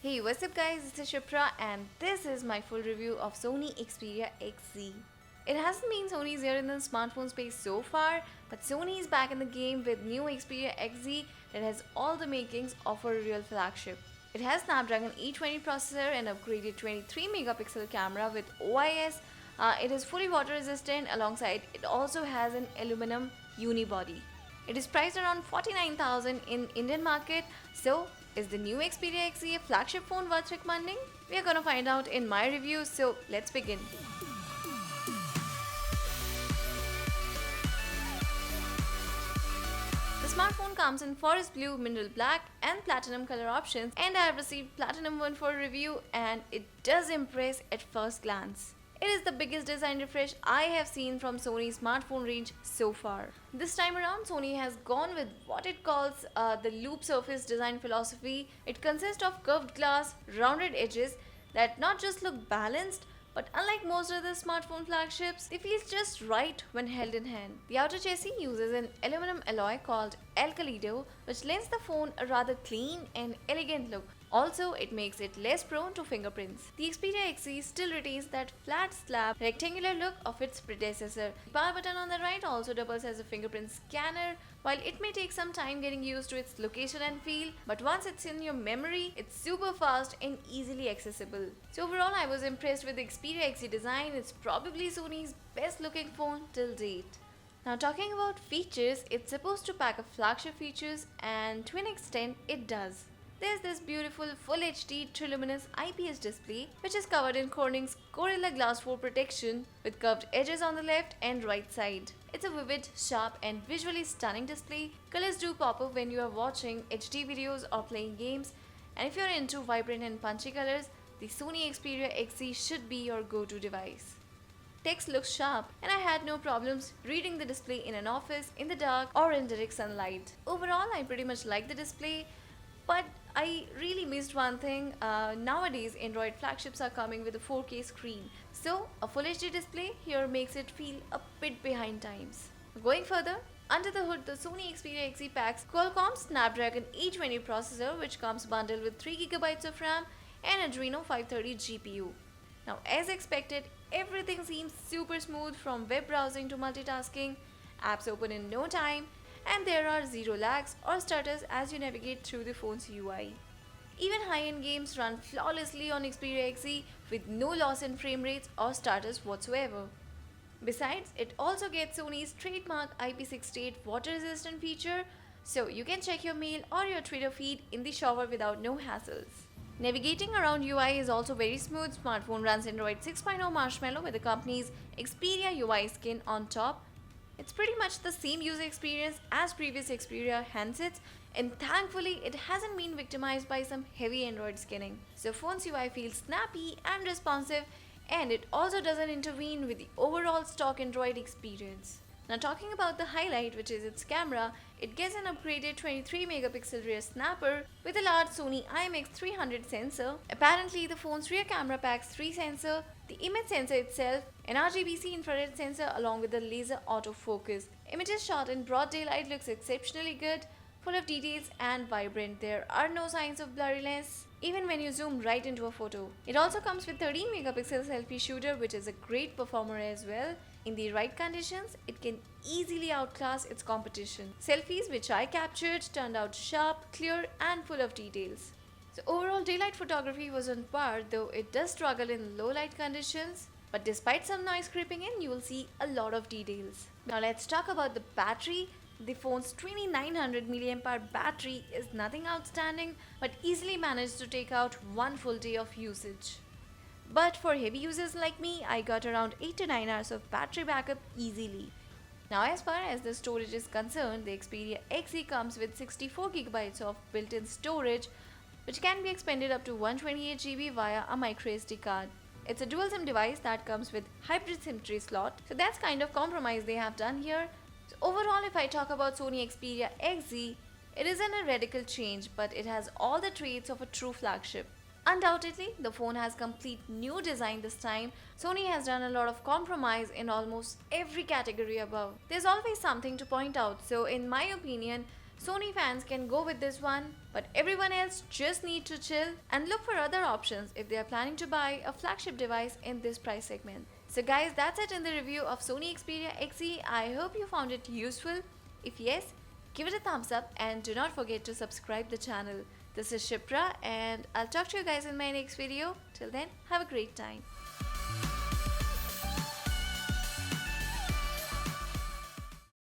Hey, what's up guys, this is Shipra and this is my full review of Sony Xperia XZ. It hasn't been Sony's year in the smartphone space so far, but Sony is back in the game with new Xperia XZ that has all the makings of a real flagship. It has Snapdragon 820 processor and upgraded 23 megapixel camera with OIS. It is fully water resistant, alongside it also has an aluminum unibody. It is priced around 49,000 in Indian market. So, is the new Xperia XZ a flagship phone worth recommending? We are gonna find out in my review, so let's begin. The smartphone comes in forest blue, mineral black and platinum color options, and I have received platinum one for review and it does impress at first glance. It is the biggest design refresh I have seen from Sony's smartphone range so far. This time around, Sony has gone with what it calls the loop surface design philosophy. It consists of curved glass, rounded edges that not just look balanced, but unlike most other smartphone flagships, they feel just right when held in hand. The outer chassis uses an aluminum alloy called Alkaleido, which lends the phone a rather clean and elegant look. Also, it makes it less prone to fingerprints. The Xperia XZ still retains that flat slab rectangular look of its predecessor. The power button on the right also doubles as a fingerprint scanner. While it may take some time getting used to its location and feel, but once it's in your memory, it's super fast and easily accessible. So overall, I was impressed with the Xperia XZ design. It's probably Sony's best looking phone till date. Now talking about features, it's supposed to pack a flagship features, and to an extent it does. There's this beautiful Full HD Triluminous IPS display which is covered in Corning's Gorilla Glass 4 protection with curved edges on the left and right side. It's a vivid, sharp and visually stunning display. Colors do pop up when you are watching HD videos or playing games, and if you're into vibrant and punchy colors, the Sony Xperia XZ should be your go-to device. Text looks sharp and I had no problems reading the display in an office, in the dark or in direct sunlight. Overall, I pretty much like the display. But I really missed one thing. Nowadays, Android flagships are coming with a 4K screen. So, a Full HD display here makes it feel a bit behind times. Going further, under the hood, the Sony Xperia XZ packs Qualcomm's Snapdragon 820 processor, which comes bundled with 3GB of RAM and Adreno 530 GPU. Now, as expected, everything seems super smooth from web browsing to multitasking. Apps open in no time, and there are zero lags or stutters as you navigate through the phone's UI. Even high-end games run flawlessly on Xperia XZ with no loss in frame rates or stutters whatsoever. Besides, it also gets Sony's trademark IP68 water-resistant feature, so you can check your mail or your Twitter feed in the shower without no hassles. Navigating around UI is also very smooth. Smartphone runs Android 6.0 Marshmallow with the company's Xperia UI skin on top. It's pretty much the same user experience as previous Xperia handsets, and thankfully it hasn't been victimized by some heavy Android skinning. So phone's UI feels snappy and responsive, and it also doesn't intervene with the overall stock Android experience. Now talking about the highlight, which is its camera, it gets an upgraded 23 megapixel rear snapper with a large Sony IMX300 sensor. Apparently the phone's rear camera packs 3 sensors, the image sensor itself, an RGB infrared sensor along with a laser autofocus. Images shot in broad daylight looks exceptionally good, full of details and vibrant. There are no signs of blurriness even when you zoom right into a photo. It also comes with 13 megapixel selfie shooter, which is a great performer as well. In the right conditions, it can easily outclass its competition. Selfies which I captured turned out sharp, clear and full of details. So overall, daylight photography was on par, though it does struggle in low light conditions. But despite some noise creeping in, you will see a lot of details. Now let's talk about the battery. The phone's 2900 mAh battery is nothing outstanding, but easily managed to take out one full day of usage. But for heavy users like me, I got around 8 to 9 hours of battery backup easily. Now as far as the storage is concerned, the Xperia XZ comes with 64GB of built-in storage, which can be expanded up to 128GB via a microSD card. It's a dual SIM device that comes with hybrid SIM tray slot, so that's kind of compromise they have done here. So overall, if I talk about Sony Xperia XZ, it isn't a radical change, but it has all the traits of a true flagship. Undoubtedly, the phone has complete new design this time. Sony has done a lot of compromise in almost every category above. There's always something to point out, so in my opinion, Sony fans can go with this one, but everyone else just need to chill and look for other options if they are planning to buy a flagship device in this price segment. So guys, that's it in the review of Sony Xperia XZ. I hope you found it useful. If yes, give it a thumbs up and do not forget to subscribe the channel. This is Shipra and I'll talk to you guys in my next video. Till then, have a great time.